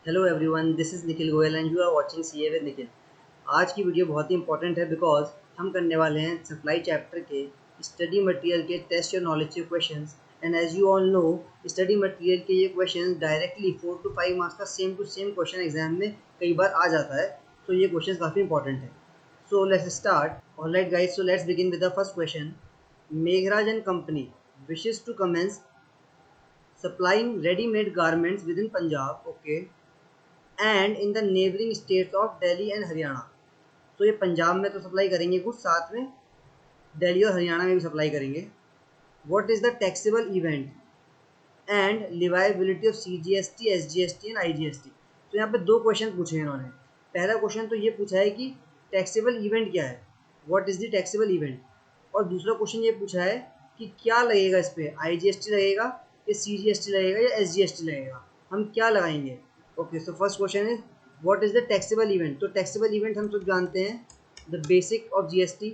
Hello everyone, this is Nikhil Goyal and you are watching CA with Nikhil. आज की video बहुत ही important है बिकॉज हम करने वाले हैं सप्लाई चैप्टर के स्टडी मटेरियल के टेस्ट योर नॉलेज के questions. And as you all know, study material के ये क्वेश्चंस डायरेक्टली 4 to 5 मार्क्स का same to same question exam में कई बार आ जाता है, तो ये क्वेश्चन काफ़ी इंपॉर्टेंट है। So let's start. Alright guys, so let's begin with the first question. Meghraj and company wishes to commence supplying ready-made garments within Punjab, okay, and in the neighbouring states of Delhi and Haryana. तो ये पंजाब में तो supply करेंगे कुछ, साथ में दिल्ली और हरियाणा में भी सप्लाई करेंगे। What is the taxable event and liability of CGST, SGST and IGST। तो यहाँ पे दो क्वेश्चन पूछे हैं इन्होंने। पहला क्वेश्चन तो ये पूछा है कि टैक्सेबल इवेंट क्या है, what is the taxable event. और दूसरा क्वेश्चन ये पूछा है कि क्या लगेगा इस पर, IGST लगेगा या CGST लगेगा या SGST लगेगा, हम क्या लगाएंगे। Okay, so first question is what is the taxable event. तो टैक्सेबल इवेंट हम सब जानते हैं, the basic of GST।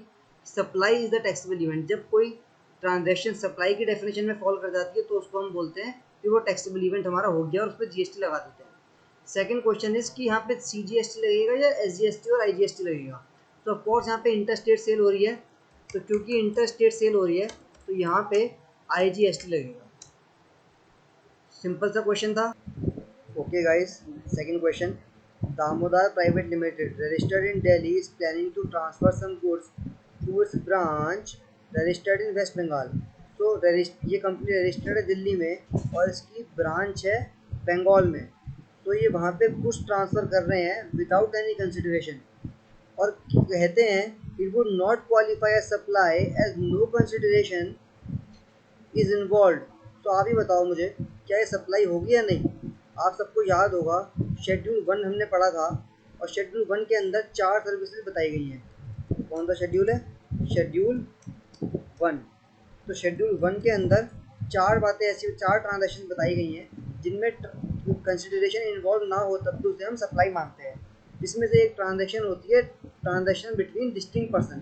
Supply is the taxable event. जब कोई ट्रांजैक्शन सप्लाई की डेफिनेशन में फॉल कर जाती है तो उसको हम बोलते हैं कि वो टैक्सेबल इवेंट हमारा हो गया और उस पर GST लगा देते हैं। सेकंड क्वेश्चन इज कि यहाँ पे CGST लगेगा या SGST और IGST लगेगा। तो ऑफकोर्स यहाँ पे इंटर स्टेट सेल हो रही है, तो क्योंकि इंटर स्टेट सेल हो रही है तो यहाँ पे IGST लगेगा। सिंपल सा क्वेश्चन था। Okay guys, second question. Damodar private limited registered in Delhi is planning to transfer some goods to its branch registered in West Bengal. तो ये कंपनी रजिस्टर्ड है दिल्ली में और इसकी ब्रांच है बंगाल में। तो ये वहाँ पे गुड्स ट्रांसफ़र कर रहे हैं विदाउट एनी कंसिडरेशन, और कहते हैं it would not qualify as supply as no consideration is involve. तो आप ही बताओ मुझे, क्या ये सप्लाई होगी या नहीं। आप सबको याद होगा शेड्यूल 1 हमने पढ़ा था, और शेड्यूल 1 के अंदर 4 सर्विसेज बताई गई हैं। कौन सा शेड्यूल है? शेड्यूल 1। तो शेड्यूल 1 के अंदर 4 बातें ऐसी, 4 ट्रांजैक्शन बताई गई हैं जिनमें कंसिडरेशन इन्वॉल्व ना हो तब भी उसे हम सप्लाई मानते हैं। जिसमें से एक ट्रांजैक्शन होती है ट्रांजैक्शन बिटवीन डिस्टिंक्ट पर्सन।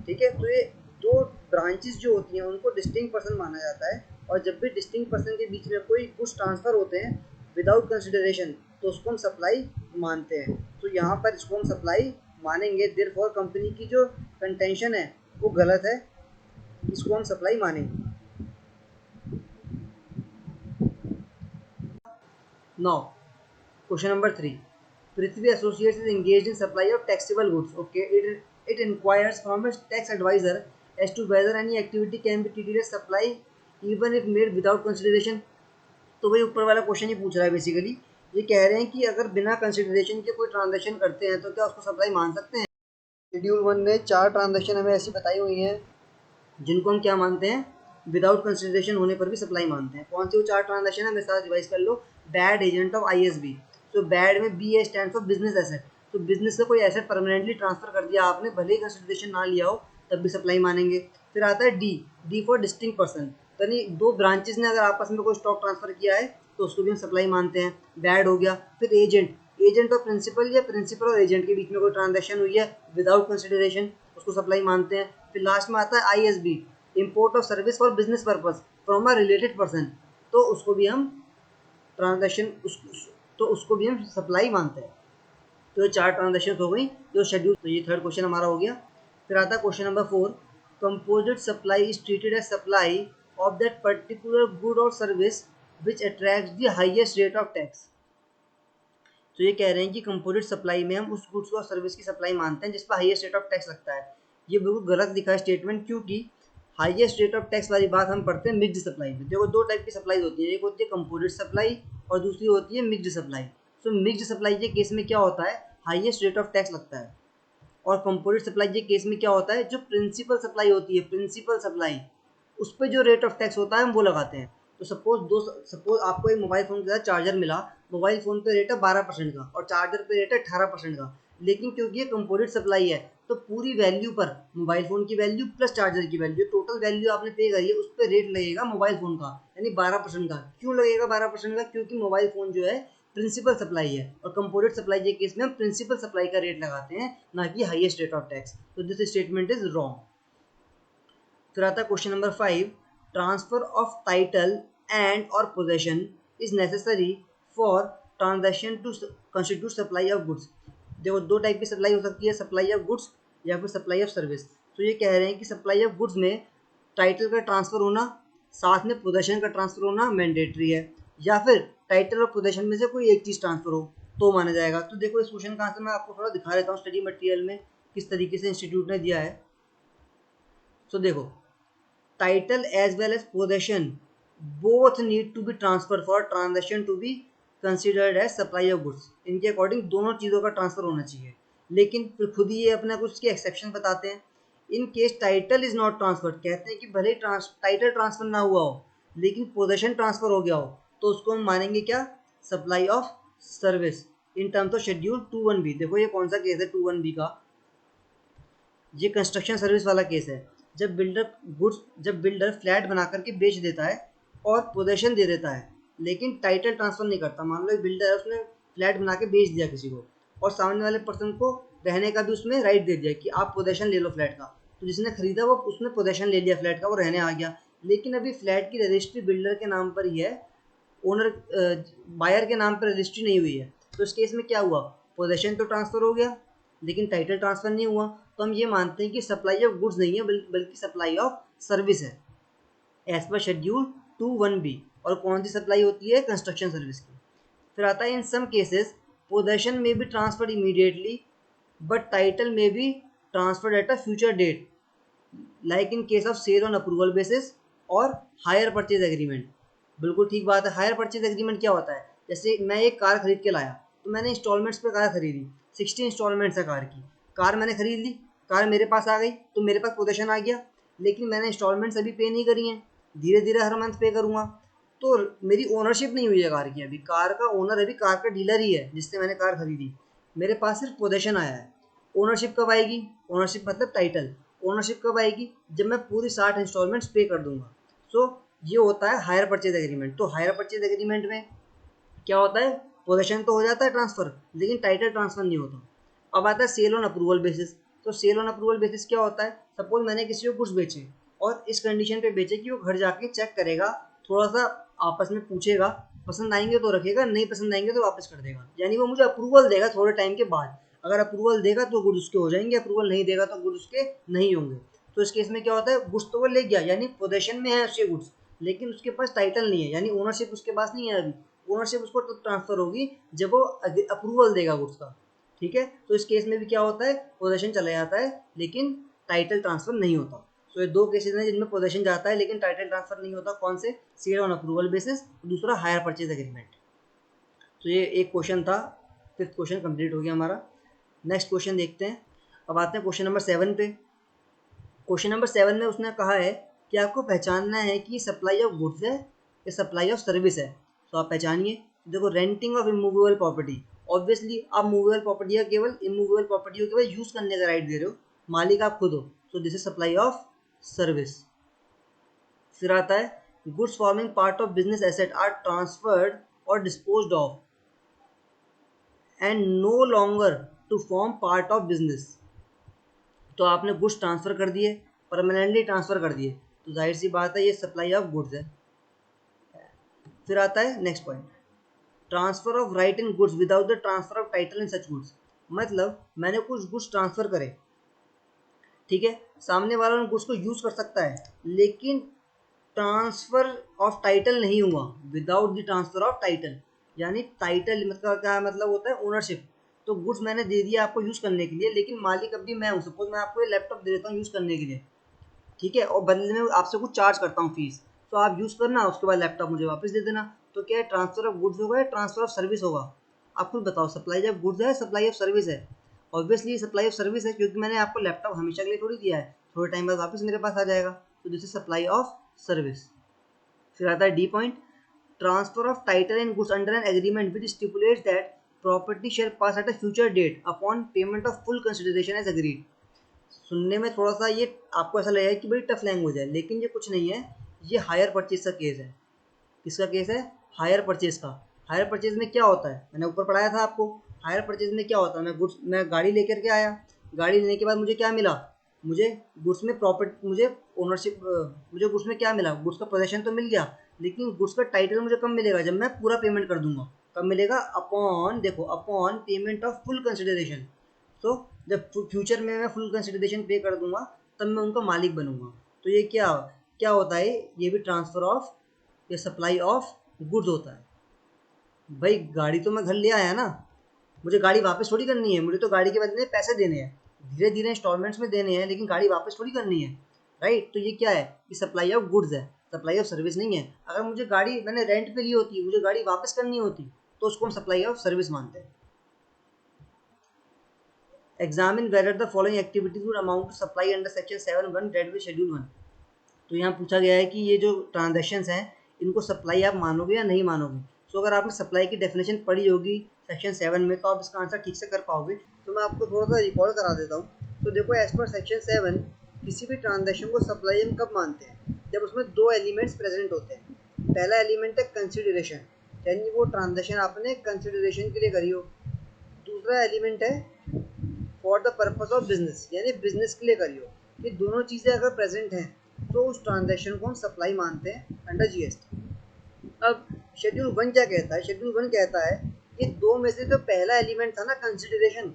ठीक है, तो ये दो ब्रांचेस जो होती हैं उनको डिस्टिंक्ट पर्सन माना जाता है, और जब भी डिस्टिंक्ट पर्सन के बीच में कोई गुड्स ट्रांसफ़र होते हैं विदाउट कंसिडरेशन तो उसको हम सप्लाई मानते हैं। तो यहाँ पर इसको हम सप्लाई मानेंगे। देयरफॉर कंपनी की जो कंटेंशन है वो गलत है, इसको हम सप्लाई मानेंगे। Now question number 3। Prithvi Associates is engaged in supply of taxable goods. Okay, it inquires from a tax advisor as to whether any activity can be treated as supply even if made without consideration. तो वही ऊपर वाला question ही पूछ रहा है basically. ये कह रहे हैं कि अगर बिना कंसिडरेशन के कोई ट्रांजैक्शन करते हैं तो क्या उसको सप्लाई मान सकते हैं। शेड्यूल 1 ने 4 ट्रांजैक्शन हमें ऐसी बताई हुई हैं जिनको हम क्या मानते हैं, विदाउट कंसिडरेशन होने पर भी सप्लाई मानते हैं। कौन सी वो 4 ट्रांजैक्शन है, मेरे साथ रिवाइज कर लो। Bad agent of ISB। तो बैड में BA stand for business asset. तो बिजनेस का कोई एसेट परमानेंटली ट्रांसफर कर दिया आपने, भले ही कंसिडरेशन ना लिया हो तब भी सप्लाई मानेंगे। फिर आता है डी फॉर डिस्टिंक्ट पर्सन। यानी दो ब्रांचेस ने अगर आपस में कोई स्टॉक ट्रांसफर किया है तो उसको भी हम सप्लाई मानते हैं, बैड हो गया। फिर एजेंट ऑफ प्रिंसिपल या प्रिंसिपल और एजेंट के बीच में कोई ट्रांजेक्शन हुई है विदाउट कंसिडरेशन, उसको सप्लाई मानते हैं। फिर लास्ट में आता है ISB, import of service for business purpose from a related person, तो उसको भी हम ट्रांजेक्शन तो उसको भी हम सप्लाई मानते हैं। तो ये 4 ट्रांजेक्शन हो गई जो शेड्यूल। तो ये थर्ड क्वेश्चन हमारा हो गया। फिर आता है question number 4। Composite supply is treated as supply of that particular good और service which attracts the highest rate of tax. तो ये कह रहे हैं कि कंपोजिट सप्लाई में हम उस गुड्स और सर्विस की सप्लाई मानते हैं जिस पर हाईएस्ट रेट ऑफ टैक्स लगता है। ये बिल्कुल गलत दिखा है स्टेटमेंट, क्योंकि हाईएस्ट रेट ऑफ टैक्स वाली बात हम पढ़ते हैं मिक्स्ड सप्लाई में। देखो दो टाइप की सप्लाई होती है, एक होती है कंपोजिट सप्लाई और दूसरी होती है मिक्स्ड सप्लाई। तो मिक्स्ड सप्लाई के केस में क्या होता है, हाईएस्ट रेट ऑफ टैक्स लगता है। और कंपोजिट सप्लाई के केस में क्या होता है, जो प्रिंसिपल सप्लाई होती है, प्रिंसिपल सप्लाई, उस पर जो रेट ऑफ टैक्स होता है हम वो लगाते हैं। तो सपोज आपको एक मोबाइल फ़ोन के साथ चार्जर मिला, मोबाइल फ़ोन पे रेट है 12% का और चार्जर पे रेट है 18% का। लेकिन क्योंकि ये कंपोजिट सप्लाई है तो पूरी वैल्यू पर मोबाइल फ़ोन की वैल्यू प्लस चार्जर की वैल्यू, टोटल वैल्यू आपने पे करी है, उस पर रेट लगेगा मोबाइल फ़ोन का, यानी 12% का। क्यों लगेगा 12% का? क्योंकि मोबाइल फ़ोन जो है प्रिंसिपल सप्लाई है, और कंपोजिट सप्लाई के केस में हम प्रिंसिपल सप्लाई का रेट लगाते हैं, ना कि हाईएस्ट रेट ऑफ टैक्स। तो दिस स्टेटमेंट इज रॉन्ग। फिर आता है question number 5। Transfer of title and और possession is necessary for transaction to constitute supply of goods. देखो दो टाइप की सप्लाई हो सकती है, सप्लाई ऑफ गुड्स या फिर सप्लाई ऑफ सर्विस। तो ये कह रहे हैं कि सप्लाई ऑफ गुड्स में टाइटल का ट्रांसफर होना साथ में पोजेशन का ट्रांसफर होना मैंडेटरी है, या फिर टाइटल और पोजेशन में से कोई एक चीज़ ट्रांसफर हो तो माना जाएगा। तो देखो इस क्वेश्चन का आंसर मैं आपको थोड़ा दिखा देता हूँ स्टडी मटेरियल में किस तरीके से इंस्टीट्यूट ने दिया है। तो देखो title as well as possession both need to be transfer for transaction to be considered as supply of goods. इनके अकॉर्डिंग दोनों चीज़ों का ट्रांसफर होना चाहिए, लेकिन फिर खुद ही ये अपना कुछ के एक्सेप्शन बताते हैं। In case title is not transferred, कहते हैं कि भले ही टाइटल ट्रांसफर ना हुआ हो लेकिन पोजेशन ट्रांसफर हो गया हो तो उसको हम मानेंगे क्या, supply of service in terms of schedule 2(1)B। देखो ये कौन सा केस है 2(1)B का, ये कंस्ट्रक्शन सर्विस वाला केस है। जब बिल्डर फ्लैट बना करके बेच देता है और पोजेशन दे देता है लेकिन टाइटल ट्रांसफर नहीं करता। मान लो एक बिल्डर है, उसने फ्लैट बना के बेच दिया किसी को और सामने वाले पर्सन को रहने का भी उसमें राइट दे दिया कि आप पोजेशन ले लो फ्लैट का। तो जिसने खरीदा वो उसने पोजेशन ले लिया फ्लैट का, वो रहने आ गया, लेकिन अभी फ्लैट की रजिस्ट्री बिल्डर के नाम पर ही है, ओनर बायर के नाम पर रजिस्ट्री नहीं हुई है। तो इस केस में क्या हुआ, पोजेशन तो ट्रांसफर हो गया लेकिन टाइटल ट्रांसफर नहीं हुआ। तो हम ये मानते हैं कि सप्लाई ऑफ गुड्स नहीं है बल्कि सप्लाई ऑफ सर्विस है एज पर शेड्यूल 2(1)B। और कौन सी सप्लाई होती है, कंस्ट्रक्शन सर्विस की। फिर आता है in some cases possession may be transferred immediately but title may be transferred at a future date, like in case of sale on approval basis और hire purchase agreement. बिल्कुल ठीक बात है। हायर परचेज एग्रीमेंट क्या होता है, जैसे मैं एक कार खरीद के लाया तो मैंने इंस्टॉलमेंट्स पे कार खरीदी, 60 इंस्टॉलमेंट्स है कार की, कार मैंने खरीद ली, कार मेरे पास आ गई तो मेरे पास पोजेशन आ गया, लेकिन मैंने इंस्टॉलमेंट्स अभी पे नहीं करी हैं, धीरे धीरे हर मंथ पे करूँगा। तो मेरी ओनरशिप नहीं हुई है कार की, अभी कार का ओनर अभी कार का डीलर ही है जिससे मैंने कार खरीदी, मेरे पास सिर्फ पोजेशन आया है। ओनरशिप कब आएगी, ओनरशिप मतलब टाइटल, ओनरशिप कब आएगी, जब मैं पूरी 60 इंस्टॉलमेंट्स पे कर दूंगा। सो ये होता है हायर परचेज एग्रीमेंट। तो हायर परचेज एग्रीमेंट में क्या होता है, पोजेशन तो हो जाता है ट्रांसफर लेकिन टाइटल ट्रांसफर नहीं होता। अब आता है सेल ऑन अप्रूवल बेसिस। तो सेल ऑन अप्रूवल बेसिस क्या होता है, सपोज मैंने किसी को गुड्स बेचे और इस कंडीशन पे बेचे कि वो घर जाके चेक करेगा, थोड़ा सा आपस में पूछेगा, पसंद आएंगे तो रखेगा, नहीं पसंद आएंगे तो वापस कर देगा, यानी वो मुझे अप्रूवल देगा थोड़े टाइम के बाद। अगर अप्रूवल देगा तो गुड्स उसके हो जाएंगे, अप्रूवल नहीं देगा तो गुड्स उसके नहीं होंगे। तो इस केस में क्या होता है, गुड्स तो वो ले गया यानी पोजेशन में है उसके गुड्स, लेकिन उसके पास टाइटल नहीं है यानी ओनरशिप उसके पास नहीं है अभी। ओनरशिप उसको तब ट्रांसफर होगी जब वो अप्रूवल देगा गुड्स का। ठीक है, तो इस केस में भी क्या होता है, पोजेशन चला जाता है लेकिन टाइटल ट्रांसफर नहीं होता। तो ये दो केसेस हैं जिनमें पोजेशन जाता है लेकिन टाइटल ट्रांसफर नहीं होता। कौन से, सेल ऑन अप्रूवल बेसिस, दूसरा हायर परचेज एग्रीमेंट। तो ये एक क्वेश्चन था, फिफ्थ क्वेश्चन कंप्लीट हो गया हमारा। नेक्स्ट क्वेश्चन देखते हैं। अब आते हैं क्वेश्चन नंबर 7 पे। क्वेश्चन नंबर 7 में उसने कहा है कि आपको पहचानना है कि सप्लाई ऑफ गुड्स है या सप्लाई ऑफ सर्विस है। तो आप पहचानिए। देखो renting of immovable property, obviously आप मूवेबल प्रॉपर्टी का केवल इमूवेबल प्रॉपर्टी को केवल यूज करने का राइट दे रहे हो, मालिक आप खुद हो, तो this is supply of service. फिर आता है goods forming part of business asset are transferred और disposed of and no longer to form part of business. तो आपने गुड्स ट्रांसफर कर दिए, परमानेंटली ट्रांसफर कर दिए, तो जाहिर सी बात है ये सप्लाई ऑफ गुड्स है। फिर आता है next point, transfer of right in goods without the transfer of title in such goods. मतलब मैंने कुछ गुड्स ट्रांसफर करे, ठीक है, सामने वाला उन गुड्स को यूज कर सकता है लेकिन ट्रांसफर ऑफ टाइटल नहीं हुआ, without the transfer of title. यानी टाइटल मतलब क्या मतलब होता है, ओनरशिप। तो गुड्स मैंने दे दिया आपको यूज करने के लिए लेकिन मालिक अब भी मैं हूँ। सपोज मैं आपको ये लैपटॉप दे देता हूँ यूज करने के लिए, ठीक है, और बदले में आपसे कुछ चार्ज करता हूँ फीस, तो आप यूज करना, उसके बाद लैपटॉप मुझे वापस दे देना। तो क्या है, ट्रांसफर ऑफ गुड्स होगा या ट्रांसफर ऑफ सर्विस होगा, आप खुद बताओ। सप्लाई ऑफ गुड्स है, सप्लाई ऑफ सर्विस है। ऑब्वियसली सप्लाई ऑफ सर्विस है क्योंकि मैंने आपको लैपटॉप हमेशा के लिए थोड़ी दिया है, थोड़े टाइम बाद वापस मेरे पास आ जाएगा, तो this is supply of service. फिर आता है D point, transfer of title and goods under an agreement which stipulates that property shall pass at a future date upon payment of full consideration as agreed. सुनने में थोड़ा सा ये आपको ऐसा लगेगा कि बड़ी टफ लैंग्वेज है, लेकिन ये कुछ नहीं है, ये हायर परचेज का केस है। किसका केस है, हायर परचेज का। हायर परचेज में क्या होता है, मैंने ऊपर पढ़ाया था आपको। हायर परचेज में क्या होता है, मैं गाड़ी लेकर के आया, गाड़ी लेने के बाद मुझे क्या मिला, मुझे गुड्स में प्रॉपर्टी, मुझे ओनरशिप, मुझे गुड्स में क्या मिला, गुड्स का पोजेशन तो मिल गया लेकिन गुड्स का टाइटल मुझे कब मिलेगा, जब मैं पूरा पेमेंट कर दूंगा। कब मिलेगा? अपॉन, देखो, upon payment of full consideration. तो जब फ्यूचर में मैं फुल कंसिडरेशन पे कर दूंगा तब मैं उनका मालिक बनूंगा। तो ये क्या क्या होता है? ये भी ट्रांसफर ऑफ या सप्लाई ऑफ गुड्स होता है। भाई गाड़ी तो मैं घर ले आया ना, मुझे गाड़ी वापस थोड़ी करनी है, मुझे तो गाड़ी के बदले पैसे देने हैं, धीरे धीरे इंस्टॉलमेंट्स में देने हैं, लेकिन गाड़ी वापस थोड़ी करनी है, राइट? तो ये क्या है? ये सप्लाई ऑफ गुड्स है, सप्लाई ऑफ सर्विस नहीं है। अगर मुझे गाड़ी मैंने रेंट पे ली होती, मुझे गाड़ी वापस करनी होती, तो उसको हम सप्लाई ऑफ सर्विस मानते हैं। Examine whether the following activities would amount to supply under section 7(1) date with schedule 1। तो यहाँ पूछा गया है कि ये जो ट्रांजेक्शन्स हैं इनको सप्लाई आप मानोगे या नहीं मानोगे। सो अगर आपने सप्लाई की डेफिनेशन पढ़ी होगी सेक्शन 7 में तो आप इसका आंसर ठीक से कर पाओगे। तो मैं आपको थोड़ा सा रिकॉल करा देता हूँ। तो देखो, एज पर सेक्शन 7 किसी भी ट्रांजेक्शन को सप्लाई हम कब मानते हैं? जब उसमें दो एलिमेंट्स प्रेजेंट होते हैं। पहला एलिमेंट है कंसिडरेशन, यानी वो ट्रांजेक्शन आपने कंसिडरेशन के लिए करी हो। दूसरा एलिमेंट है for the purpose of business, यानी बिजनेस के लिए करी हो। ये दोनों चीज़ें अगर प्रेजेंट हैं तो उस ट्रांजैक्शन को हम सप्लाई मानते हैं अंडर जीएसटी। अब शेड्यूल 1 क्या कहता है? शेड्यूल 1 कहता है ये दो में से जो पहला एलिमेंट था ना, कंसिडरेशन,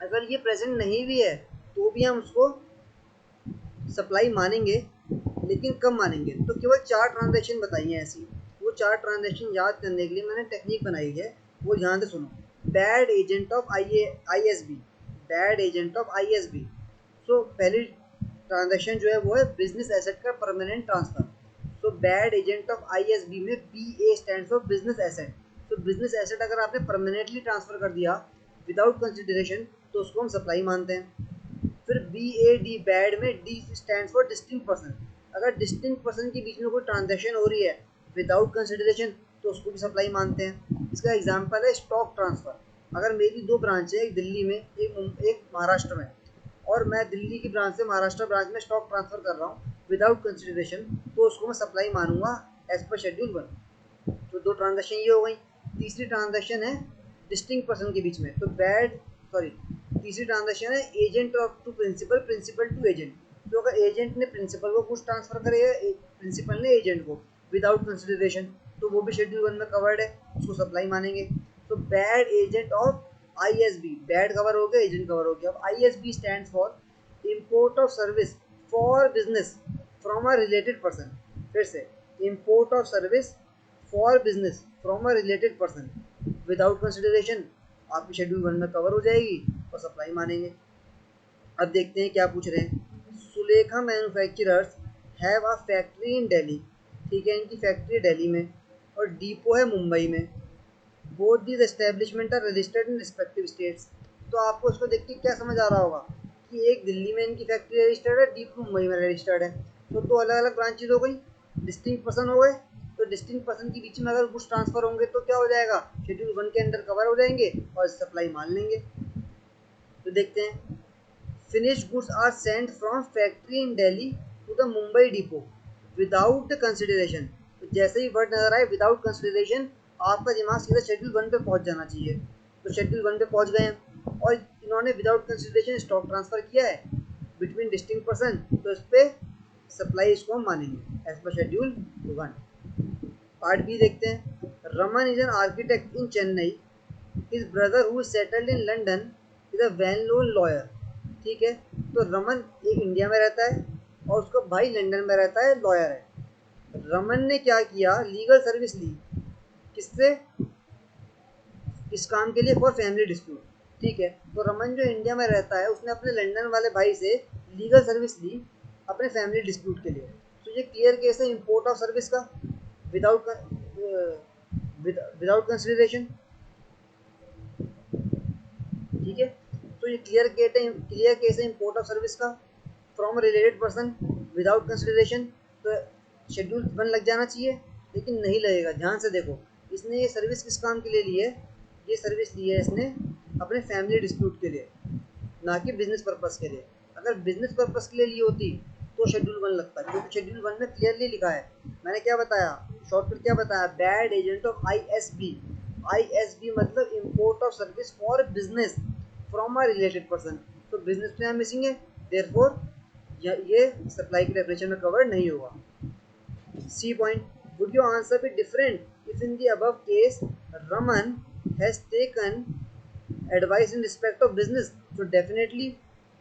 अगर ये प्रेजेंट नहीं भी है तो भी हम उसको सप्लाई मानेंगे, लेकिन कब मानेंगे? तो केवल 4 ट्रांजैक्शन बताई हैं ऐसी। वो 4 ट्रांजैक्शन याद करने के लिए मैंने टेक्निक बनाई है, वो ध्यान से सुनो। Bad agent of ISB, bad agent of ISB। सो पहली ट्रांजैक्शन जो है वो है बिजनेस एसेट का permanent transfer. So bad agent of ISB में BA stand for business asset. तो बिजनेस एसेट अगर आपने परमानेंटली ट्रांसफर कर दिया विदाउट कंसिडरेशन तो उसको हम सप्लाई मानते हैं। फिर BAD, बैड में D stand for distinct person. अगर डिस्टिंक्ट पर्सन के बीच में कोई ट्रांजैक्शन हो रही है विदाउट कंसिडरेशन तो उसको भी सप्लाई मानते हैं। इसका एग्जांपल है स्टॉक ट्रांसफर। अगर मेरी दो ब्रांच है, एक दिल्ली में, एक महाराष्ट्र में, और मैं दिल्ली की ब्रांच से महाराष्ट्र ब्रांच में स्टॉक ट्रांसफर कर रहा हूँ विदाउट कंसिडरेशन, तो उसको मैं सप्लाई मानूंगा एज पर शेड्यूल 1। तो दो ट्रांजैक्शन ये हो गई। तीसरी ट्रांजैक्शन है डिस्टिंक्ट पर्सन के बीच में, तो तीसरी ट्रांजैक्शन है agent of to principal, principal to agent. तो अगर एजेंट ने प्रिंसिपल को कुछ ट्रांसफर करेगा, प्रिंसिपल ने एजेंट को, विदाउट कंसिडरेशन, तो वो भी शेड्यूल 1 में कवर्ड है, उसको सप्लाई मानेंगे। तो bad agent of ISB, bad cover हो गया, एजेंट कवर हो गया। अब ISB stand for import of service for business from a related person. फिर से, import of service for business from a related person without consideration आपकी schedule 1 में cover हो जाएगी और सप्लाई मानेंगे। अब देखते हैं क्या पूछ रहे हैं। Sulekha manufacturers have a factory in Delhi, ठीक है, इनकी फैक्ट्री दिल्ली में और डिपो है मुंबई में। Both these establishment are registered in respective states. तो आपको इसको देख के क्या समझ आ रहा होगा कि एक दिल्ली में इनकी फैक्ट्री रजिस्टर्ड है, डिपो मुंबई में रजिस्टर्ड है। तो दो अलग अलग ब्रांचेज हो गई, डिस्टिंक्ट पर्सन हो गए। तो डिस्टिंक्ट पर्सन के बीच में अगर कुछ ट्रांसफर होंगे तो क्या हो जाएगा? शेड्यूल 1 के अंडर कवर हो जाएंगे और सप्लाई मान लेंगे। तो देखते हैं, finished goods are sent from factory in Delhi to the Mumbai depot without consideration। तो जैसे ही वर्ड नजर आए विदाउट कंसिडरेशन, आपका दिमाग सीधा शेड्यूल 1 पे पहुंच जाना चाहिए। तो शेड्यूल 1 पे पहुंच गए हैं और इन्होंने विदाउट कंसिडरेशन स्टॉक ट्रांसफर किया है बिटवीन डिस्टिंक्ट पर्सन, तो इस पे सप्लाई इसको हम मानेंगे as per schedule 1। Part B देखते हैं। Raman is an architect in Chennai, his brother who settled in London is a well known lawyer. ठीक है, तो रमन एक इंडिया में रहता है और उसका भाई लंदन में रहता है, लॉयर है। रमन ने क्या किया? लीगल सर्विस ली। किससे? इस काम के लिए, फॉर फैमिली डिस्प्यूट। ठीक है, तो रमन जो इंडिया में रहता है उसने अपने लंदन वाले भाई से लीगल सर्विस ली अपने फैमिली डिस्प्यूट के लिए। तो ये क्लियर केस है इम्पोर्ट ऑफ सर्विस का विदाउट विदाउट कंसिडरेशन। ठीक है, तो ये क्लियर केस है इम्पोर्ट ऑफ सर्विस का from related person without consideration. तो शेड्यूल 1 लग जाना चाहिए, लेकिन नहीं लगेगा। ध्यान से देखो, इसने ये सर्विस किस काम के लिए ली है? ये सर्विस ली है इसने अपने फैमिली डिस्प्यूट के लिए, ना कि बिजनेस पर्पस के लिए। अगर बिजनेस पर्पस के लिए ली होती तो शेड्यूल 1 लगता, क्योंकि शेड्यूल 1 में क्लियरली लिखा है। मैंने क्या बताया, शॉर्टकट क्या बताया? Bad agent of ISB। ISB मतलब import of service for business from a related person. तो बिजनेस में यहाँ मिसिंग है, देयरफॉर ये सप्लाई की डेफिनेशन में कवर नहीं होगा। C point, would your answer be different if in the above case Raman has taken advice in respect of business, तो डेफिनेटली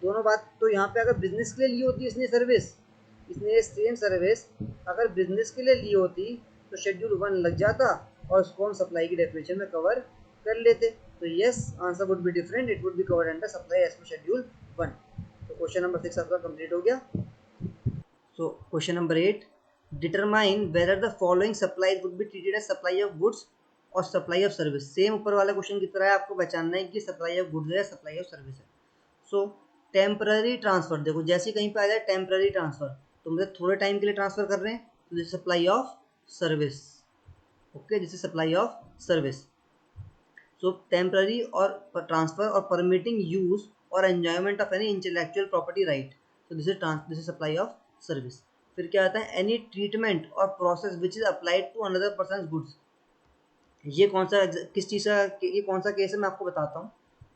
दोनों बात तो यहाँ पे अगर बिजनेस के लिए ली होती इसने सर्विस, इसने सेम सर्विस अगर बिजनेस के लिए ली होती तो शेड्यूल 1 लग जाता और उसको हम सप्लाई की डेफिनेशन में कवर कर लेते। तो yes, answer would be different, it would be covered under supply as per schedule 1। तो क्वेश्चन नंबर 6 आपका कंप्लीट हो गया। So question number 8, determine whether the following supply would be treated as supply of goods और supply of service. Same ऊपर वाला question की तरह है, आपको पहचानना है कि सप्लाई ऑफ गुड्स है सप्लाई ऑफ सर्विस है। सो टेम्पररी ट्रांसफर, देखो जैसे कहीं पे आ जाए टेम्पररी ट्रांसफर तो मुझे थोड़े टाइम के लिए ट्रांसफर कर रहे हैं, तो this supply of service. Okay, this is supply of service. So temporary और ट्रांसफर और परमिटिंग यूज और enjoyment of any intellectual property right, तो this is supply of service. फिर क्या आता है, एनी ट्रीटमेंट और process which is applied to another person goods. ये कौन सा किस चीज़ का, ये कौन सा केस है मैं आपको बताता हूँ,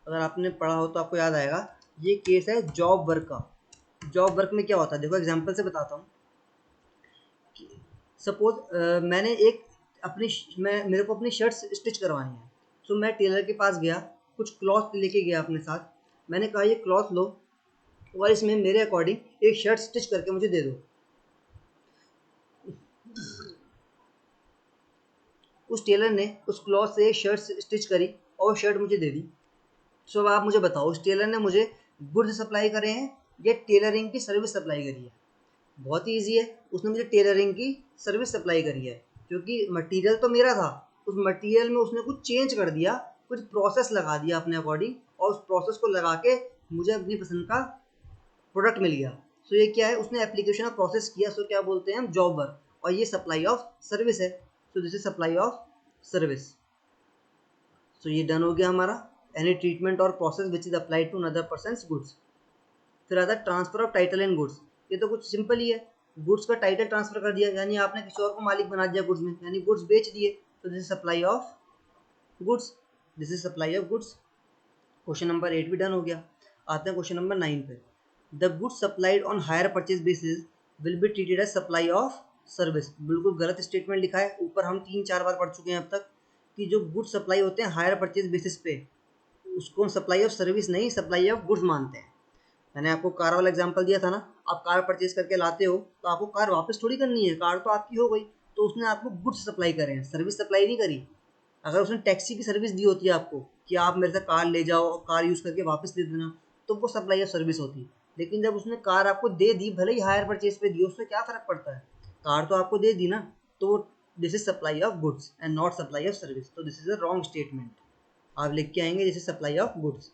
अगर आपने पढ़ा हो तो आपको याद आएगा। ये केस है जॉब वर्क का। जॉब वर्क में क्या होता है, देखो एग्जांपल से बताता हूँ। सपोज मैंने एक अपनी मेरे को अपनी शर्ट स्टिच करवानी है, सो मैं टेलर के पास गया, कुछ क्लॉथ लेके गया अपने साथ, मैंने कहा ये क्लॉथ लो और इसमें मेरे अकॉर्डिंग एक शर्ट स्टिच करके मुझे दे दो। उस टेलर ने उस क्लॉथ से एक शर्ट स्टिच करी और वो शर्ट मुझे दे दी। सो अब आप मुझे बताओ, उस टेलर ने मुझे गुड्स सप्लाई करे हैं या टेलरिंग की सर्विस सप्लाई करी है। बहुत ही ईजी है, उसने मुझे टेलरिंग की सर्विस सप्लाई करी है, क्योंकि मटेरियल तो मेरा था, उस मटेरियल में उसने कुछ चेंज कर दिया, कुछ प्रोसेस लगा दिया अपने अकॉर्डिंग, और उस प्रोसेस को लगा के मुझे अपनी पसंद का प्रोडक्ट मिल गया। सो ये क्या है, उसने एप्लीकेशन ऑफ प्रोसेस किया, सो क्या बोलते हैं हम, जॉब वर्क, और ये सप्लाई ऑफ सर्विस है। So this is supply of service. So ये डन हो गया हमारा, एनी ट्रीटमेंट और process which is applied to another person's goods. फिर आता है transfer of title and goods. ये तो कुछ सिंपल ही है, गुड्स का टाइटल ट्रांसफर कर दिया, यानी आपने किसी और को मालिक बना दिया गुड्स में, यानी गुड्स बेच दिए, तो this is supply of goods, this is supply of goods. Question number 8 भी डन हो गया। आते हैं क्वेश्चन नंबर 9 पे। The goods supplied on hire purchase basis will be treated as supply of service. बिल्कुल गलत स्टेटमेंट लिखा है, ऊपर हम 3-4 बार पढ़ चुके हैं अब तक कि जो गुड्स सप्लाई होते हैं हायर परचेज बेसिस पे, उसको हम सप्लाई ऑफ सर्विस नहीं सप्लाई ऑफ गुड्स मानते हैं। मैंने आपको कार वाला एग्जांपल दिया था ना, आप कार परचेज करके लाते हो तो आपको कार वापस थोड़ी करनी है, कार तो आपकी हो गई, तो उसने आपको गुड्स सप्लाई करे हैं, सर्विस सप्लाई नहीं करी। अगर उसने टैक्सी की सर्विस दी होती है आपको कि आप मेरे से कार ले जाओ और कार यूज़ करके वापस दे देना, तो वो सप्लाई ऑफ सर्विस होती। लेकिन जब उसने कार आपको दे दी, भले ही हायर परचेज पे दी, उससे क्या फ़र्क पड़ता है, कार तो आपको दे दी ना, तो this is supply of goods and not supply of service, तो this is a wrong statement. आप लिख के आएंगे this is supply of goods.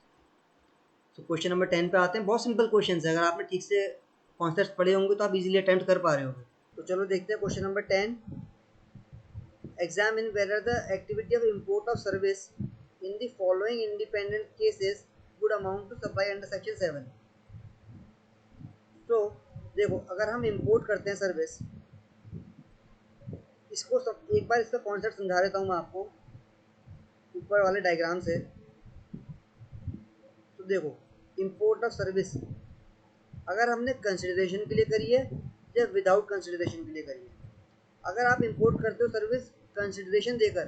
तो क्वेश्चन नंबर 10 पे आते हैं, बहुत सिंपल क्वेश्चन है, अगर आपने ठीक से कॉन्सेप्ट पढ़े होंगे तो आप इजीली अटेम्प्ट कर पा रहे होंगे। तो चलो देखते हैं question number 10। Examine whether the activity of import of service in the following independent cases would amount to supply under section 7। तो देखो, अगर हम इंपोर्ट करते हैं सर्विस, इसको सब एक बार इसका कॉन्सेप्ट समझा देता हूँ मैं आपको ऊपर वाले डायग्राम से। तो देखो, इंपोर्ट ऑफ सर्विस अगर हमने कंसिडरेशन के लिए करी है या विदाउट कंसिडरेशन के लिए करी है। अगर आप इंपोर्ट करते हो सर्विस कंसिडरेशन देकर,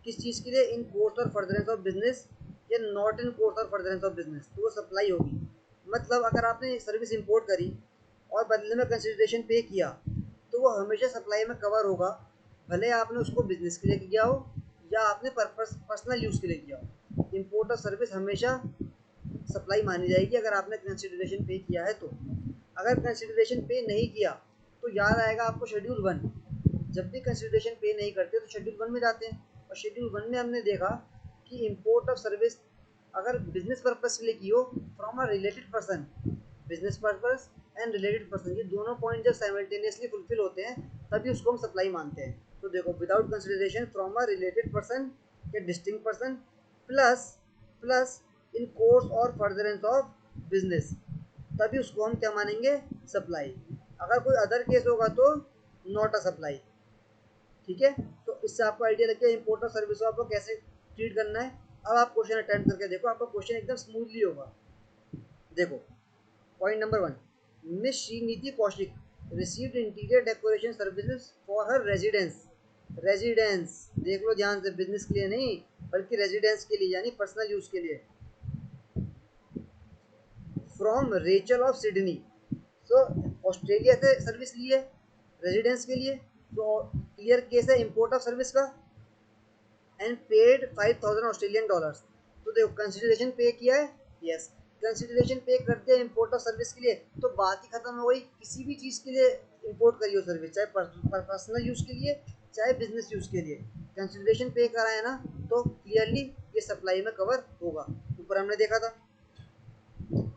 किस चीज़ के लिए, इन कोर्स और फर्दरेंस ऑफ बिजनेस या नॉट इन कोर्स और फर्दरेंस ऑफ बिजनेस, तो वो सप्लाई होगी। मतलब अगर आपने सर्विस इंपोर्ट करी और बदले में कंसिडरेशन पे किया, तो वो हमेशा सप्लाई में कवर होगा, भले आपने उसको बिजनेस के लिए किया हो या आपने पर्सनल यूज़ के लिए किया हो। इंपोर्ट और सर्विस हमेशा सप्लाई मानी जाएगी अगर आपने कंसिडरेशन पे किया है तो। अगर कंसिडरेशन पे नहीं किया तो याद आएगा आपको शेड्यूल 1, जब भी कंसिडरेशन पे नहीं करते तो शेड्यूल 1 में जाते हैं, और शेड्यूल 1 में हमने देखा कि इंपोर्ट ऑफ सर्विस अगर बिजनेस पर्पस के लिए की हो from a related person, business purpose and related person, ये दोनों पॉइंट जब साइमल्टेनियसली फुलफिल होते हैं तभी उसको हम सप्लाई मानते हैं। तो देखो, without consideration from a related person या डिस्टिंक्ट पर्सन प्लस प्लस इन कोर्स और फर्दरेंस ऑफ बिजनेस, तभी उसको हम क्या मानेंगे, सप्लाई। अगर कोई अदर केस होगा तो नॉट अ सप्लाई। ठीक है, तो इससे आपको आइडिया लग गया इंपोर्ट और सर्विस को आपको कैसे ट्रीट करना है। अब आप क्वेश्चन अटेम्प्ट करके देखो, आपका क्वेश्चन एकदम स्मूथली होगा। देखो, point number 1, miss Shrinidhi Kaushik received interior decoration services for her residence residence, देख लो ध्यान से, बिजनेस के लिए नहीं बल्कि रेजिडेंस के लिए यानी पर्सनल यूज के लिए। फ्रॉम रेचल ऑफ सिडनी, तो ऑस्ट्रेलिया से सर्विस ली है रेजिडेंस के लिए, तो क्लियर केस है इंपोर्ट ऑफ सर्विस का। एंड पेड 5000 ऑस्ट्रेलियन डॉलर्स, तो देखो कंसिडरेशन पे किया है, यस कंसिडरेशन पे कर दिया इंपोर्ट ऑफ सर्विस के लिए, तो बात ही खत्म हो गई। किसी भी चीज़ के लिए इंपोर्ट करिए सर्विस, चाहे पर्सनल यूज़ के लिए चाहे बिजनेस यूज़ के लिए, कंसिडरेशन पे करा है ना, तो क्लियरली ये सप्लाई में कवर होगा। ऊपर हमने देखा था।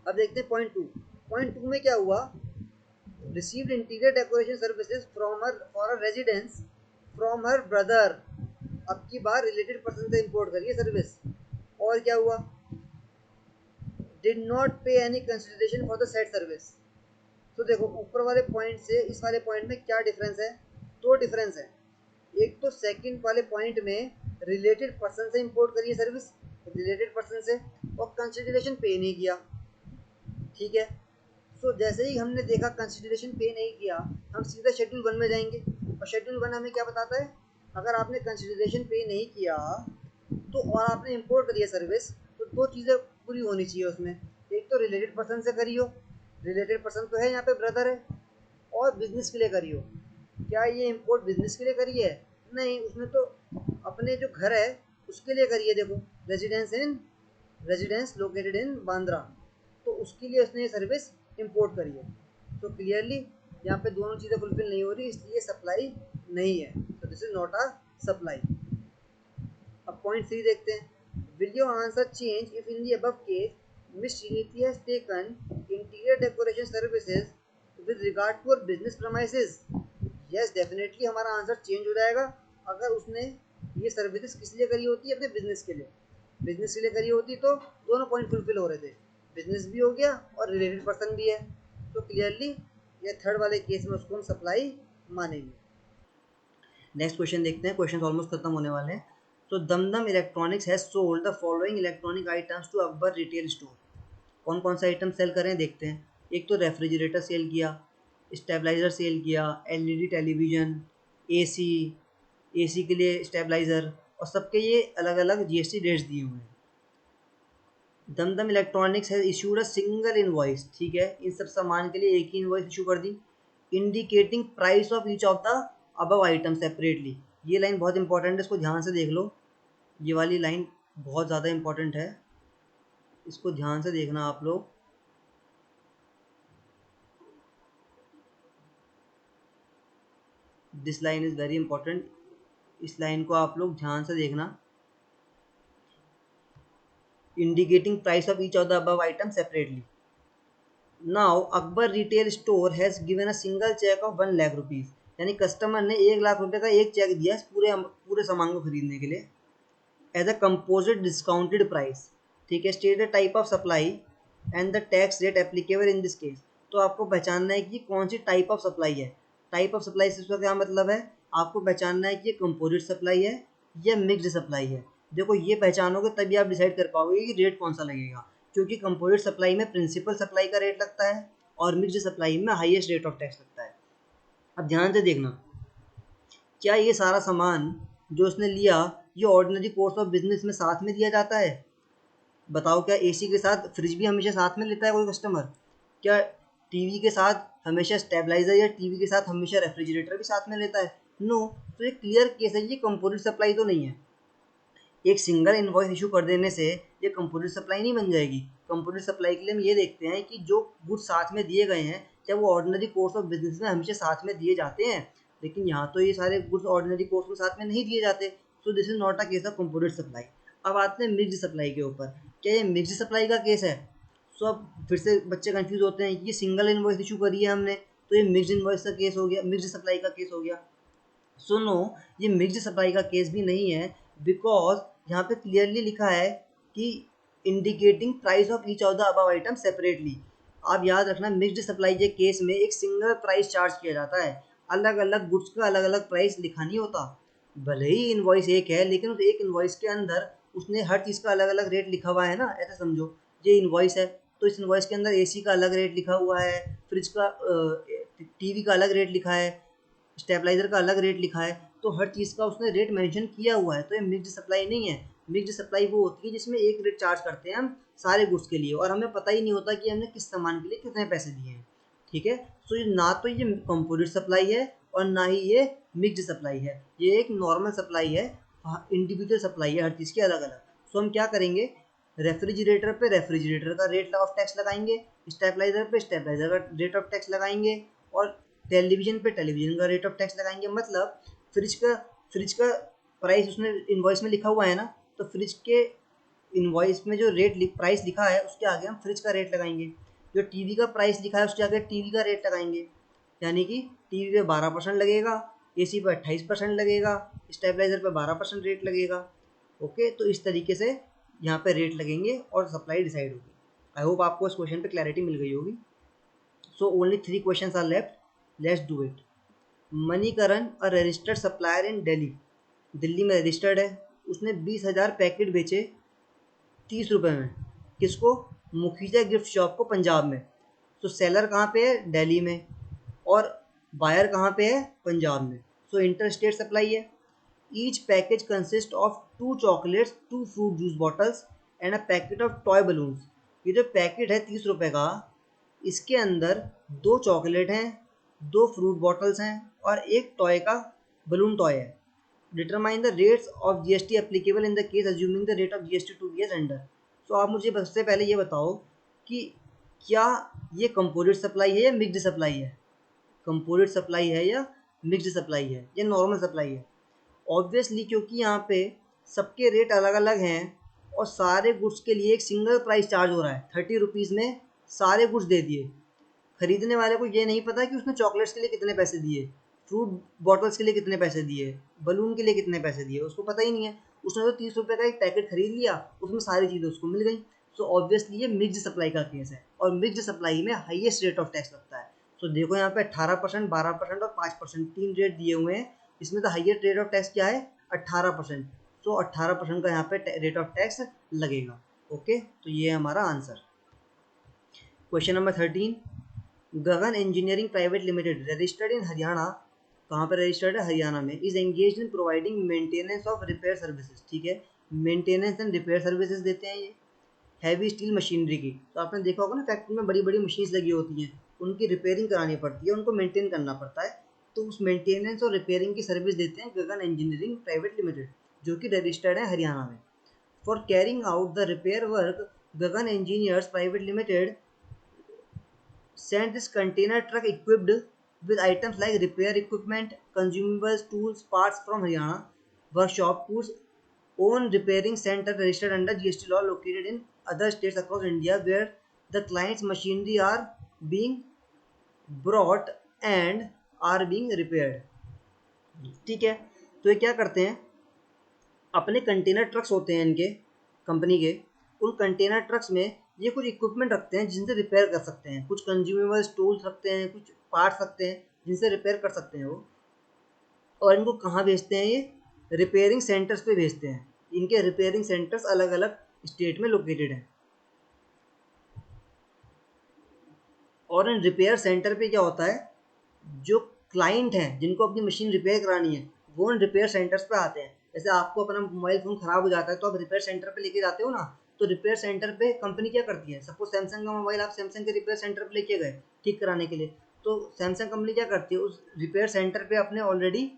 अब देखते हैं पॉइंट टू। पॉइंट टू में क्या हुआ, received interior decoration services from her for a residence from her brother, अब की बार रिलेटेड पर्सन से इंपोर्ट करिए सर्विस। और क्या हुआ, डिड नॉट पे any consideration for the set service. तो देखो ऊपर वाले पॉइंट से इस वाले पॉइंट में क्या डिफरेंस है, दो डिफरेंस है। एक तो सेकंड वाले पॉइंट में रिलेटेड पर्सन से इंपोर्ट करिए सर्विस, रिलेटेड पर्सन से, और कंसिडरेशन पे नहीं किया, ठीक है। सो जैसे ही हमने देखा कंसिडरेशन पे नहीं किया, हम सीधा शेड्यूल 1 में जाएंगे, और शेड्यूल 1 हमें क्या बताता है, अगर आपने कंसिडरेशन पे नहीं किया तो और आपने इंपोर्ट करी है सर्विस, तो दो चीज़ें पूरी होनी चाहिए उसमें। एक तो रिलेटेड पर्सन से करियो, रिलेटेड पर्सन तो है यहाँ पे ब्रदर है, और बिजनेस के लिए करियो। क्या ये इंपोर्ट बिजनेस के लिए करी है, नहीं, उसने तो अपने जो घर है उसके लिए करी है। देखो रेजिडेंस लोकेटेड इन बांद्रा, तो उसके लिए उसने ये सर्विस इंपोर्ट करी है। तो क्लियरली यहाँ पे दोनों चीज़ें फुलफिल नहीं हो रही, इसलिए सप्लाई नहीं है, तो this is not a supply. अब पॉइंट 3 देखते हैं। Will your answer change if in the above case miss Trinity has taken interior decoration services with regard to our business premises. Yes definitely हमारा answer change हो जाएगा अगर उसने ये services किस लिए करी होती है, अपने बिजनेस के लिए। बिजनेस के लिए करी होती तो दोनों पॉइंट फुलफिल हो रहे थे, बिजनेस भी हो गया और रिलेटेड पर्सन भी है, तो क्लियरली ये थर्ड वाले केस में उसको हम सप्लाई मानेंगे। नेक्स्ट क्वेश्चन देखते हैं, क्वेश्चन ऑलमोस्ट खत्म होने वाले हैं। तो Dumdum electronics has sold the following electronic items to Akbar retail store. कौन कौन से आइटम सेल करें देखते हैं। एक तो रेफ्रिजरेटर सेल किया, स्टेबलाइज़र सेल किया, एलईडी टेलीविज़न, एसी, एसी के लिए स्टेबलाइज़र, और सबके ये अलग अलग जीएसटी रेट्स दिए हुए हैं। Dumdum electronics has issued a single invoice, ठीक है, इन सब सामान के लिए एक ही इनवॉइस इशू कर दी, indicating price of each of the above item separately. ये लाइन बहुत इंपॉर्टेंट है, इसको ध्यान से देख लो, ये वाली लाइन बहुत ज़्यादा इंपॉर्टेंट है, इसको ध्यान से देखना आप लोग। This line is very important, इस लाइन को आप लोग ध्यान से देखना। Indicating price of each of the above item separately. Now Akbar retail store has given a single cheque of 1 lakh rupees, यानी कस्टमर ने 1 लाख रुपए का एक चेक दिया पूरे पूरे सामान को खरीदने के लिए, as a composite discounted price, ठीक है। State the type of supply and the tax rate applicable in this case. तो आपको पहचानना है कि कौन सी टाइप ऑफ सप्लाई है। टाइप ऑफ सप्लाई से इसका क्या मतलब है, आपको पहचानना है कि ये कंपोजिट सप्लाई है या मिक्स्ड सप्लाई है। देखो ये पहचानोगे तभी आप डिसाइड कर पाओगे कि रेट कौन सा लगेगा, क्योंकि कंपोजिट सप्लाई में प्रिंसिपल सप्लाई का रेट लगता है और मिक्स्ड सप्लाई में हाईएस्ट रेट ऑफ टैक्स लगता है। अब ध्यान से देखना, क्या ये सारा सामान जो उसने लिया ये ऑर्डिनरी कोर्स ऑफ बिजनेस में साथ में दिया जाता है। बताओ, क्या एसी के साथ फ्रिज भी हमेशा साथ में लेता है कोई कस्टमर, क्या टीवी के साथ हमेशा स्टेबलाइजर या टीवी के साथ हमेशा रेफ्रिजरेटर भी साथ में लेता है, नो। तो ये क्लियर केस है, ये कंपोजिट सप्लाई तो नहीं है। एक सिंगल इनवॉइस इशू कर देने से ये कंपोजिट सप्लाई नहीं बन जाएगी। कंपोजिट सप्लाई के लिए हम ये देखते हैं कि जो गुड्स साथ में दिए गए हैं, चाहे वो ऑर्डिनरी कोर्स ऑफ बिजनेस में हमेशा साथ में दिए जाते हैं, लेकिन यहाँ तो ये सारे गुड्स ऑर्डिनरी कोर्स में साथ में नहीं दिए जाते, सो this is not a case of composite supply. अब आते हैं मिक्स्ड सप्लाई के ऊपर, क्या ये मिक्स्ड सप्लाई का केस है। सो अब फिर से बच्चे कंफ्यूज होते हैं कि ये सिंगल इनवॉइस इशू करी है हमने, तो ये मिक्स्ड इनवॉइस का केस हो गया, मिक्स्ड सप्लाई का केस हो गया। सुनो, ये मिक्स्ड सप्लाई का केस भी नहीं है, बिकॉज यहाँ पे क्लियरली लिखा है कि indicating price of each of the above item separately. आप याद रखना, मिक्स्ड सप्लाई के केस में एक सिंगल प्राइस चार्ज किया जाता है, अलग अलग गुड्स का अलग अलग प्राइस लिखा नहीं होता। भले ही इनवॉइस एक है, लेकिन उस एक इनवॉइस के अंदर उसने हर चीज़ का अलग अलग रेट लिखा हुआ है ना, ऐसा समझो। ये इनवॉइस है तो इस इनवॉइस के अंदर एसी का अलग रेट लिखा हुआ है, फ्रिज का टीवी का अलग रेट लिखा है, स्टेबलाइजर का अलग रेट लिखा है, तो हर चीज़ का उसने रेट मेंशन किया हुआ है, तो ये मिक्स्ड सप्लाई नहीं है। मिक्स्ड सप्लाई वो होती है जिसमें एक रेट चार्ज करते हैं हम सारे गुड्स के लिए और हमें पता ही नहीं होता कि हमने किस सामान के लिए कितने पैसे दिए हैं। ठीक है, तो ये ना तो ये कंपोजिट सप्लाई है और ना ही ये मिक्स्ड सप्लाई है, ये एक नॉर्मल सप्लाई है, इंडिविजुअल सप्लाई है हर चीज़ की अलग अलग। सो हम क्या करेंगे, रेफ्रिजरेटर पे रेफ्रिजरेटर का रेट ऑफ टैक्स लगाएंगे, स्टेबलाइजर पे स्टेबलाइजर का रेट ऑफ टैक्स लगाएंगे और टेलीविजन पे टेलीविजन का रेट ऑफ टैक्स लगाएंगे। मतलब फ्रिज का प्राइस उसने इनवॉइस में लिखा हुआ है ना, तो फ्रिज के इनवॉइस में जो प्राइस लिखा है उसके आगे हम फ्रिज का रेट लगाएंगे। जो टीवी का प्राइस लिखा है उसके आगे टीवी का रेट लगाएंगे, यानी कि टीवी पे 12% लगेगा, एसी पे 28% लगेगा, स्टेबलाइजर पे 12% रेट लगेगा। ओके, तो इस तरीके से यहाँ पे रेट लगेंगे और सप्लाई डिसाइड होगी। आई होप आपको इस क्वेश्चन पे क्लैरिटी मिल गई होगी। So only 3 questions are left, let's do it. Manikaran a registered supplier in Delhi, Delhi में रजिस्टर्ड है, उसने 20,000 पैकेट बेचे 30 रुपये में। किसको? मुखीजा गिफ्ट शॉप को, पंजाब में। तो सेलर कहाँ पे है? दिल्ली में, और बायर कहाँ पे है? पंजाब में। सो इंटर स्टेट सप्लाई है। Each package consist of 2 chocolates, 2 fruit juice bottles and a packet of toy balloons. ये जो पैकेट है 30 रुपये का, इसके अंदर 2 चॉकलेट हैं, 2 फ्रूट बॉटल्स हैं और एक टॉय का बलून टॉय है। Determine the rates of GST applicable in the case assuming the rate of GST to be as under. तो आप मुझे सबसे पहले ये बताओ कि क्या ये कंपोजिट सप्लाई है या मिक्स्ड सप्लाई है? कंपोजिट सप्लाई है या मिक्स्ड सप्लाई है या नॉर्मल सप्लाई है? ऑब्वियसली, क्योंकि यहाँ पे सबके रेट अलग अलग हैं और सारे गुड्स के लिए एक सिंगल प्राइस चार्ज हो रहा है। 30 रुपीज़ में सारे गुड्स दे दिए। खरीदने वाले को ये नहीं पता कि उसने चॉकलेट्स के लिए कितने पैसे दिए, फ्रूट बॉटल्स के लिए कितने पैसे दिए, बलून के लिए कितने पैसे दिए, उसको पता ही नहीं है। उसने तो 30 रुपये का एक पैकेट खरीद लिया, उसमें सारी चीज़ें उसको मिल गई। सो ऑब्वियसली ये मिक्स्ड सप्लाई का केस है और मिक्स्ड सप्लाई में हाईएस्ट रेट ऑफ टैक्स लगता है। तो देखो यहाँ पे 18%, 12% और 5% 3 रेट दिए हुए हैं। इसमें तो हाईएस्ट रेट ऑफ टैक्स क्या है? 18%। तो 18% का यहाँ पे रेट ऑफ टैक्स लगेगा। ओके, तो ये है हमारा आंसर। क्वेश्चन नंबर 13, गगन इंजीनियरिंग प्राइवेट लिमिटेड रजिस्टर्ड इन हरियाणा, कहाँ पर रजिस्टर्ड है? हरियाणा में। Is engage in providing maintenance of repair services, ठीक है, मेंटेनेंस एंड रिपेयर सर्विसेज देते हैं ये हैवी स्टील मशीनरी की। तो आपने देखा होगा ना, फैक्ट्री में बड़ी बड़ी मशीन्स लगी होती हैं, उनकी रिपेयरिंग करानी पड़ती है, उनको मेंटेन करना पड़ता है। तो उस मेंटेनेंस और रिपेयरिंग की सर्विस देते हैं गगन इंजीनियरिंग प्राइवेट लिमिटेड, जो कि रजिस्टर्ड है हरियाणा में। For carrying out the repair work, Gagan engineers private limited sent this container truck equipped with items like repair equipment, consumables, tools, parts from Haryana workshop whose own repairing center registered under GST law located in other states across India where the client's machinery are being brought and are being repaired। ठीक है, तो ये क्या करते हैं, अपने container trucks होते हैं इनके कंपनी के, उन कंटेनर ट्रक्स में ये कुछ इक्विपमेंट रखते हैं जिनसे रिपेयर कर सकते हैं, कुछ कंज्यूमेबल्स टूल्स रखते हैं, कुछ पार्ट्स रखते हैं जिनसे रिपेयर कर सकते हैं वो। और इनको कहाँ भेजते हैं? ये रिपेयरिंग सेंटर्स पे भेजते हैं। इनके रिपेयरिंग सेंटर्स अलग अलग स्टेट में लोकेटेड हैं। और इन रिपेयर सेंटर पे क्या होता है, जो क्लाइंट हैं जिनको अपनी मशीन रिपेयर करानी है वो इन रिपेयर सेंटर्स पे आते हैं। जैसे आपको अपना मोबाइल फ़ोन ख़राब हो जाता है तो आप रिपेयर सेंटर पे लेके जाते हो ना, तो रिपेयर सेंटर पे कंपनी क्या करती है, सपोज सैमसंग का मोबाइल आप सैमसंग के रिपेयर सेंटर पे लेके गए ठीक कराने के लिए, तो सैमसंग कंपनी क्या करती है, उस रिपेयर सेंटर पे अपने ऑलरेडी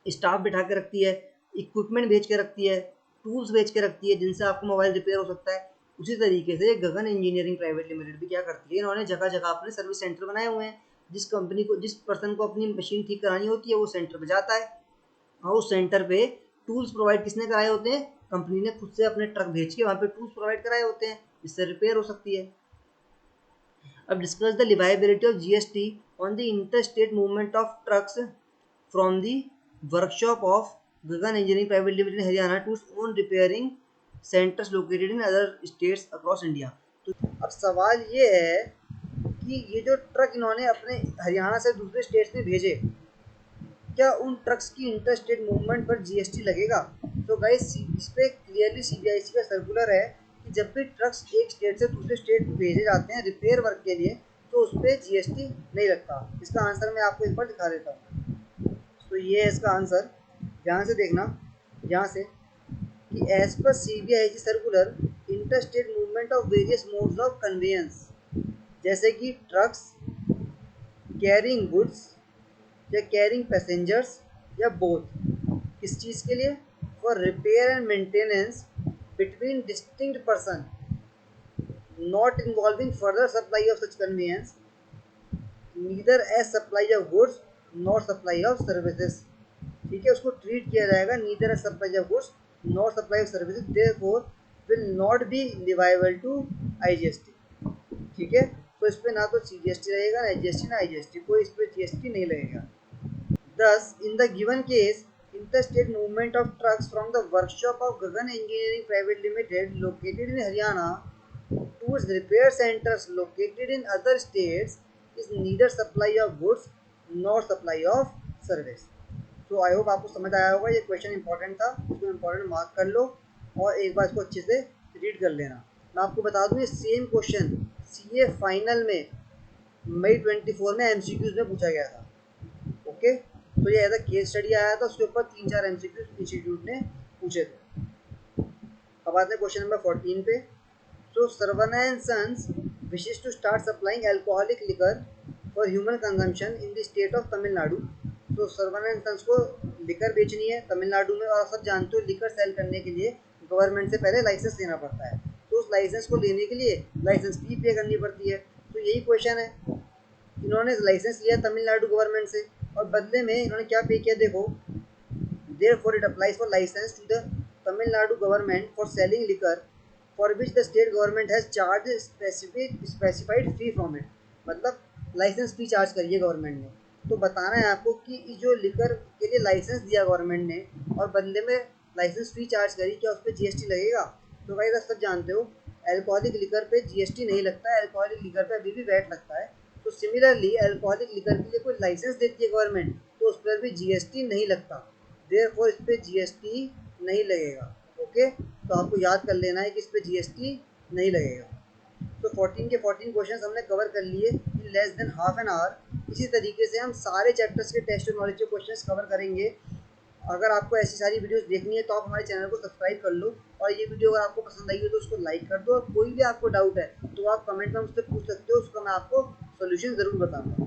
स्टाफ बिठा के रखती है, इक्विपमेंट बेच के रखती है, टूल्स बेच के रखती है जिनसे आपका मोबाइल रिपेयर हो सकता है। उसी तरीके से गगन इंजीनियरिंग प्राइवेट लिमिटेड भी क्या करती है, इन्होंने जगह जगह अपने सर्विस सेंटर बनाए हुए हैं। जिस कंपनी को, जिस पर्सन को अपनी मशीन ठीक करानी होती है वो सेंटर पे जाता है और उस सेंटर पे टूल्स प्रोवाइड किसने कराए होते हैं, कंपनी ने खुद से अपने ट्रक भेज के वहाँ पे टूल्स प्रोवाइड कराए होते हैं जिससे रिपेयर हो सकती है। अब discuss the liability of GST on the inter state movement of trucks from the workshop of Gagan engineering private limited Haryana to own repairing centres located in other states across India. तो अब सवाल ये है कि ये जो ट्रक इन्होंने अपने हरियाणा से दूसरे स्टेट्स में भेजे, क्या उन ट्रक्स की इंटर स्टेट मूवमेंट पर जीएसटी लगेगा? तो गाइस इस पे क्लियरली सीबीआईसी का सर्कुलर है कि जब भी ट्रक्स एक स्टेट से दूसरे स्टेट भेजे जाते हैं रिपेयर वर्क के लिए तो उस पर जीएसटी नहीं लगता। इसका आंसर मैं आपको एक बार दिखा देता हूँ। तो ये है इसका आंसर ध्यान से देखना, यहाँ से कि एज पर CBIC circular interstate movement of various modes of conveyance, जैसे कि ट्रक्स कैरिंग गुड्स या कैरिंग पैसेंजर्स या बोथ, किस चीज़ के लिए? For repair and maintenance between distinct person not involving further supply of such conveyance neither as supply of goods not supply of services. ठीक है, उसको ट्रीट किया जाएगा neither as supply of goods not supply of services, therefore will not be leviable to IGST। ठीक है, तो इस पर ना तो CGST रहेगा, ना IGST, ना IGST, कोई इस पर GST नहीं लगेगा। Thus, in the given case, interstate movement of trucks from the workshop of Gagan Engineering Private Limited located in Haryana to its repair centers located in other states is neither supply of goods nor supply of service. तो I hope आपको समझ आया होगा, ये question important था, इसको important mark कर लो और एक बार इसको अच्छे से रीड कर लेना। मैं आपको बता दूँ, ये सेम क्वेश्चन CA फाइनल में मई 24 में MCQs में पूछा गया था। ओके, तो ये एज अ केस स्टडी आया था, उसके ऊपर 3-4 MCQs इंस्टीट्यूट ने पूछे थे। अब आते हैं क्वेश्चन नंबर 14 पे। So Sarvana and Sons wishes to start supplying alcoholic liquor for human consumption in the state of Tamil Nadu. तो Sarvana and Sons को लिकर बेचनी है तमिलनाडु में, और सब जानते हो लिकर सेल करने के लिए गवर्नमेंट से पहले लाइसेंस लेना पड़ता है, तो उस लाइसेंस को लेने के लिए लाइसेंस फी पे करनी पड़ती है। तो यही क्वेश्चन है, इन्होंने लाइसेंस लिया तमिलनाडु गवर्नमेंट से और बदले में इन्होंने क्या पे किया, देखो, therefore it applies for license to the Tamil Nadu government for selling liquor for which the state government has charged specified fee from it। मतलब लाइसेंस फी चार्ज करी है गवर्नमेंट ने, तो बताना है आपको कि जो लिकर के लिए लाइसेंस दिया गवर्नमेंट ने और बदले में लाइसेंस फी चार्ज करी, क्या उस पर GST लगेगा? तो भाई सब जानते हो अल्कोहलिक लिकर पे GST नहीं लगता है, अल्कोहलिक लिकर पे अभी भी वैट लगता है। तो सिमिलरली अल्कोहलिक लिकर के लिए कोई लाइसेंस देती है गवर्नमेंट, तो उस पर भी GST नहीं लगता, देयरफॉर इस पर GST नहीं लगेगा। ओके, तो आपको याद कर लेना है कि इस पर GST नहीं लगेगा। तो 14 के 14 क्वेश्चन हमने कवर कर लिए in less than half an hour. इसी तरीके से हम सारे चैप्टर्स के टेस्ट और नॉलेज के क्वेश्चन कवर करेंगे। अगर आपको ऐसी सारी वीडियोस देखनी है तो आप हमारे चैनल को सब्सक्राइब कर लो, और ये वीडियो अगर आपको पसंद आई हो तो उसको लाइक कर दो, और कोई भी आपको डाउट है तो आप कमेंट में मुझसे पूछ सकते हो, उसका मैं आपको सोल्यूशन ज़रूर बताऊँगा।